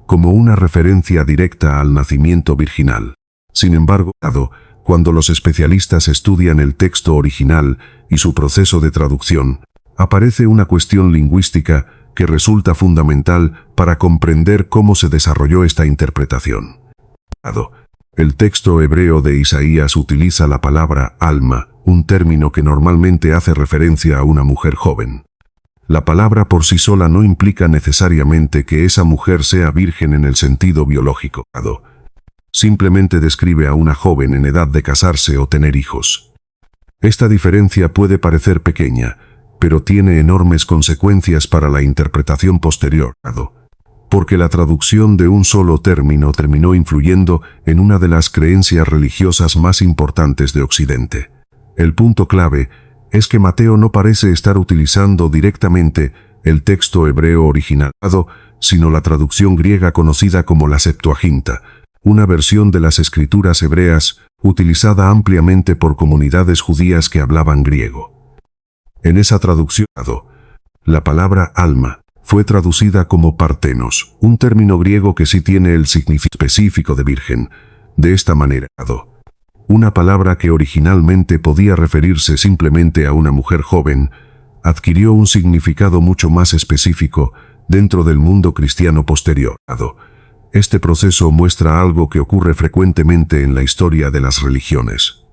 como una referencia directa al nacimiento virginal. Sin embargo, cuando los especialistas estudian el texto original y su proceso de traducción, aparece una cuestión lingüística que resulta fundamental para comprender cómo se desarrolló esta interpretación. El texto hebreo de Isaías utiliza la palabra alma, un término que normalmente hace referencia a una mujer joven. La palabra por sí sola no implica necesariamente que esa mujer sea virgen en el sentido biológico. Simplemente describe a una joven en edad de casarse o tener hijos. Esta diferencia puede parecer pequeña, pero tiene enormes consecuencias para la interpretación posterior, porque la traducción de un solo término terminó influyendo en una de las creencias religiosas más importantes de Occidente. El punto clave es que Mateo no parece estar utilizando directamente el texto hebreo original, sino la traducción griega conocida como la Septuaginta, una versión de las escrituras hebreas utilizada ampliamente por comunidades judías que hablaban griego. En esa traducción, la palabra alma fue traducida como partenos, un término griego que sí tiene el significado específico de virgen. De esta manera, una palabra que originalmente podía referirse simplemente a una mujer joven, adquirió un significado mucho más específico dentro del mundo cristiano posterior. Este proceso muestra algo que ocurre frecuentemente en la historia de las religiones.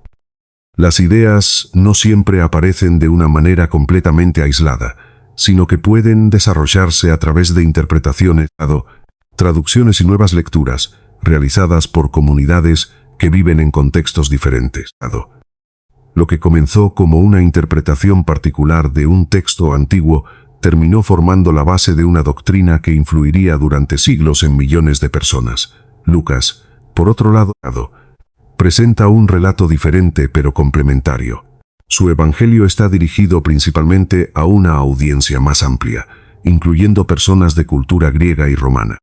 Las ideas no siempre aparecen de una manera completamente aislada, sino que pueden desarrollarse a través de interpretaciones, traducciones y nuevas lecturas, realizadas por comunidades que viven en contextos diferentes. Lo que comenzó como una interpretación particular de un texto antiguo terminó formando la base de una doctrina que influiría durante siglos en millones de personas. Lucas, por otro lado, presenta un relato diferente pero complementario. Su evangelio está dirigido principalmente a una audiencia más amplia, incluyendo personas de cultura griega y romana.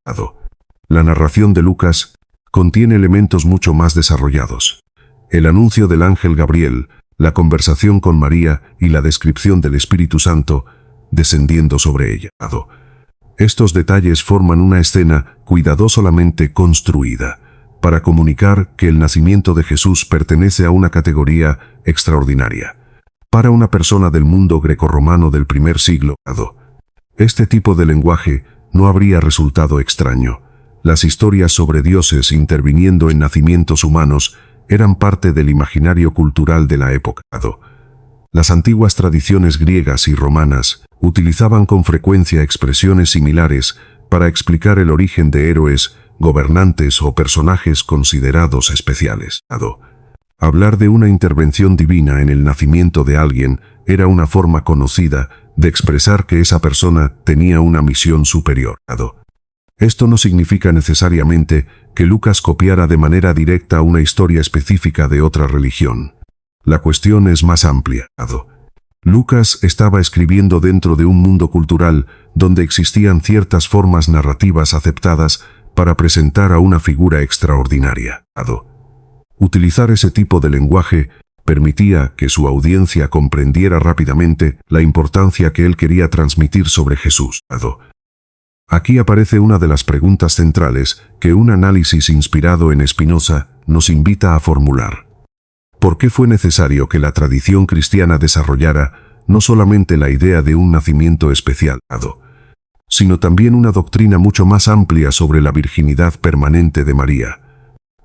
La narración de Lucas contiene elementos mucho más desarrollados. El anuncio del ángel Gabriel, la conversación con María y la descripción del Espíritu Santo descendiendo sobre ella. Estos detalles forman una escena cuidadosamente construida para comunicar que el nacimiento de Jesús pertenece a una categoría extraordinaria. Para una persona del mundo grecorromano del primer siglo, este tipo de lenguaje no habría resultado extraño. Las historias sobre dioses interviniendo en nacimientos humanos eran parte del imaginario cultural de la época. Las antiguas tradiciones griegas y romanas utilizaban con frecuencia expresiones similares para explicar el origen de héroes, gobernantes o personajes considerados especiales. Hablar de una intervención divina en el nacimiento de alguien era una forma conocida de expresar que esa persona tenía una misión superior. Esto no significa necesariamente que Lucas copiara de manera directa una historia específica de otra religión. La cuestión es más amplia. Lucas estaba escribiendo dentro de un mundo cultural donde existían ciertas formas narrativas aceptadas para presentar a una figura extraordinaria. Utilizar ese tipo de lenguaje permitía que su audiencia comprendiera rápidamente la importancia que él quería transmitir sobre Jesús. Aquí aparece una de las preguntas centrales que un análisis inspirado en Spinoza nos invita a formular. ¿Por qué fue necesario que la tradición cristiana desarrollara no solamente la idea de un nacimiento especial, sino también una doctrina mucho más amplia sobre la virginidad permanente de María?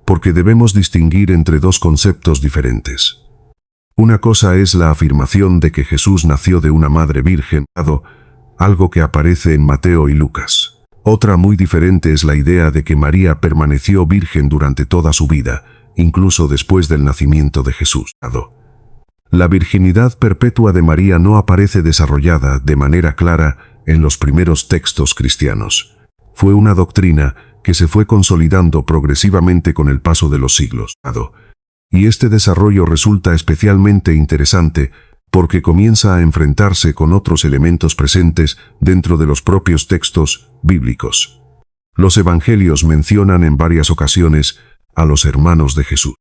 Porque debemos distinguir entre dos conceptos diferentes. Una cosa es la afirmación de que Jesús nació de una madre virgen, algo que aparece en Mateo y Lucas. Otra muy diferente es la idea de que María permaneció virgen durante toda su vida, incluso después del nacimiento de Jesús. La virginidad perpetua de María no aparece desarrollada de manera clara en los primeros textos cristianos. Fue una doctrina que se fue consolidando progresivamente con el paso de los siglos. Y este desarrollo resulta especialmente interesante porque comienza a enfrentarse con otros elementos presentes dentro de los propios textos bíblicos. Los evangelios mencionan en varias ocasiones a los hermanos de Jesús.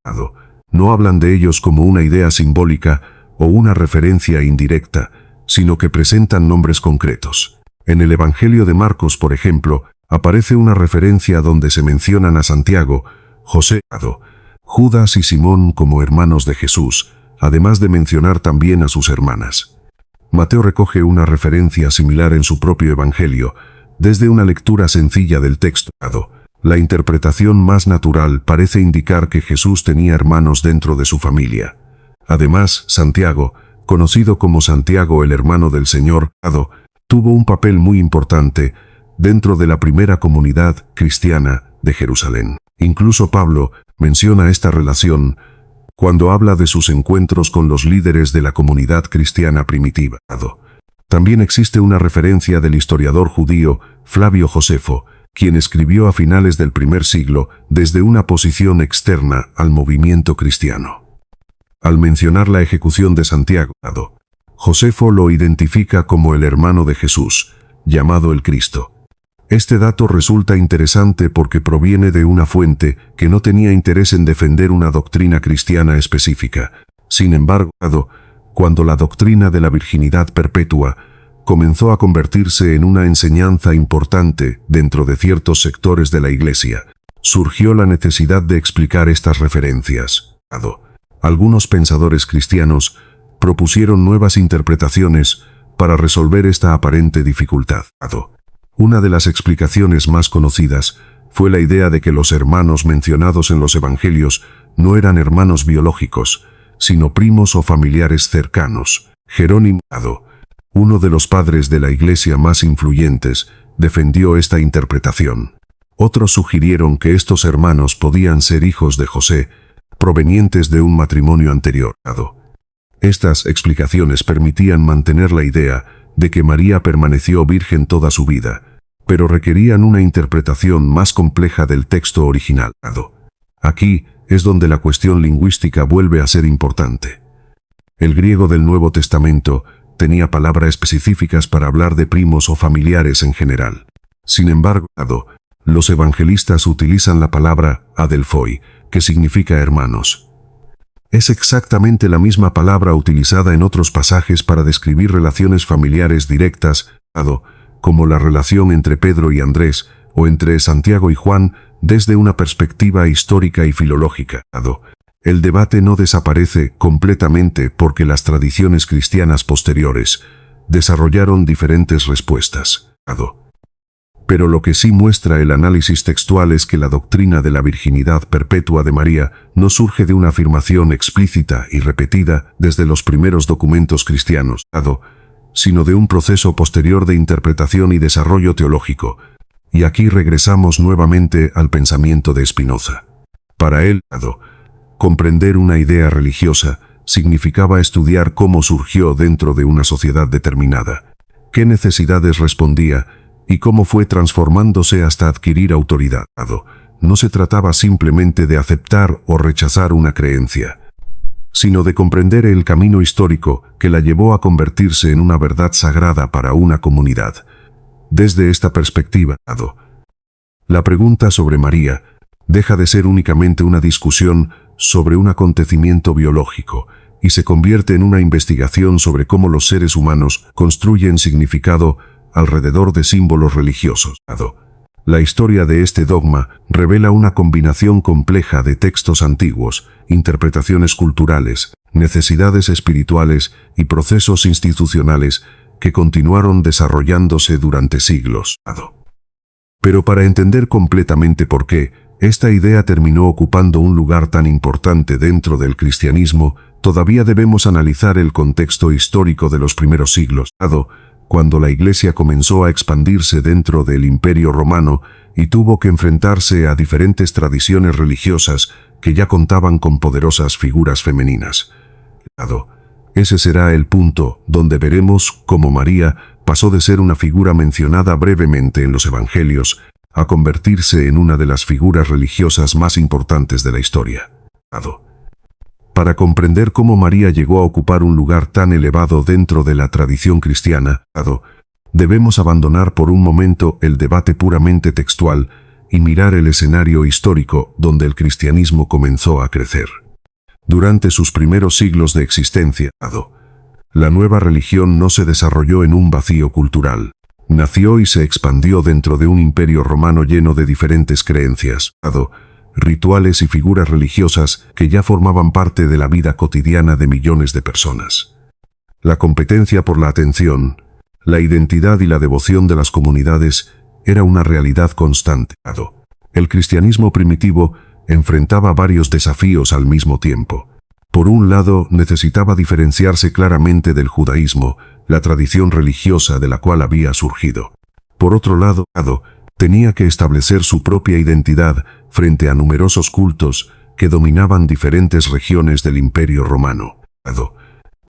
No hablan de ellos como una idea simbólica o una referencia indirecta, sino que presentan nombres concretos. En el Evangelio de Marcos, por ejemplo, aparece una referencia donde se mencionan a Santiago, José, Judas y Simón como hermanos de Jesús, además de mencionar también a sus hermanas. Mateo recoge una referencia similar en su propio Evangelio, desde una lectura sencilla del texto. La interpretación más natural parece indicar que Jesús tenía hermanos dentro de su familia. Además, Santiago, conocido como Santiago el hermano del Señor, tuvo un papel muy importante dentro de la primera comunidad cristiana de Jerusalén. Incluso Pablo menciona esta relación cuando habla de sus encuentros con los líderes de la comunidad cristiana primitiva. También existe una referencia del historiador judío Flavio Josefo, quien escribió a finales del primer siglo desde una posición externa al movimiento cristiano. Al mencionar la ejecución de Santiago, Josefo lo identifica como el hermano de Jesús, llamado el Cristo. Este dato resulta interesante porque proviene de una fuente que no tenía interés en defender una doctrina cristiana específica. Sin embargo, cuando la doctrina de la virginidad perpetua comenzó a convertirse en una enseñanza importante dentro de ciertos sectores de la Iglesia, surgió la necesidad de explicar estas referencias. Algunos pensadores cristianos propusieron nuevas interpretaciones para resolver esta aparente dificultad. Una de las explicaciones más conocidas fue la idea de que los hermanos mencionados en los evangelios no eran hermanos biológicos, sino primos o familiares cercanos. Jerónimo, uno de los padres de la Iglesia más influyentes, defendió esta interpretación. Otros sugirieron que estos hermanos podían ser hijos de José, provenientes de un matrimonio anterior. Estas explicaciones permitían mantener la idea de que María permaneció virgen toda su vida, pero requerían una interpretación más compleja del texto original. Aquí es donde la cuestión lingüística vuelve a ser importante. El griego del Nuevo Testamento tenía palabras específicas para hablar de primos o familiares en general. Sin embargo, los evangelistas utilizan la palabra adelphoi, que significa hermanos. Es exactamente la misma palabra utilizada en otros pasajes para describir relaciones familiares directas, como la relación entre Pedro y Andrés, o entre Santiago y Juan, desde una perspectiva histórica y filológica. El debate no desaparece completamente porque las tradiciones cristianas posteriores desarrollaron diferentes respuestas. Pero lo que sí muestra el análisis textual es que la doctrina de la virginidad perpetua de María no surge de una afirmación explícita y repetida desde los primeros documentos cristianos, sino de un proceso posterior de interpretación y desarrollo teológico. Y aquí regresamos nuevamente al pensamiento de Spinoza. Para él, comprender una idea religiosa significaba estudiar cómo surgió dentro de una sociedad determinada, qué necesidades respondía y cómo fue transformándose hasta adquirir autoridad. No se trataba simplemente de aceptar o rechazar una creencia, sino de comprender el camino histórico que la llevó a convertirse en una verdad sagrada para una comunidad. Desde esta perspectiva, la pregunta sobre María deja de ser únicamente una discusión sobre un acontecimiento biológico y se convierte en una investigación sobre cómo los seres humanos construyen significado alrededor de símbolos religiosos. La historia de este dogma revela una combinación compleja de textos antiguos, interpretaciones culturales, necesidades espirituales y procesos institucionales que continuaron desarrollándose durante siglos. Pero para entender completamente por qué esta idea terminó ocupando un lugar tan importante dentro del cristianismo, todavía debemos analizar el contexto histórico de los primeros siglos, cuando la Iglesia comenzó a expandirse dentro del Imperio Romano y tuvo que enfrentarse a diferentes tradiciones religiosas que ya contaban con poderosas figuras femeninas. Ese será el punto donde veremos cómo María pasó de ser una figura mencionada brevemente en los Evangelios a convertirse en una de las figuras religiosas más importantes de la historia. Para comprender cómo María llegó a ocupar un lugar tan elevado dentro de la tradición cristiana, debemos abandonar por un momento el debate puramente textual y mirar el escenario histórico donde el cristianismo comenzó a crecer. Durante sus primeros siglos de existencia, la nueva religión no se desarrolló en un vacío cultural. nació y se expandió dentro de un imperio romano lleno de diferentes creencias, rituales y figuras religiosas que ya formaban parte de la vida cotidiana de millones de personas. La competencia por la atención, la identidad y la devoción de las comunidades era una realidad constante. El cristianismo primitivo enfrentaba varios desafíos al mismo tiempo. Por un lado, necesitaba diferenciarse claramente del judaísmo, la tradición religiosa de la cual había surgido. Por otro lado, tenía que establecer su propia identidad frente a numerosos cultos que dominaban diferentes regiones del Imperio Romano.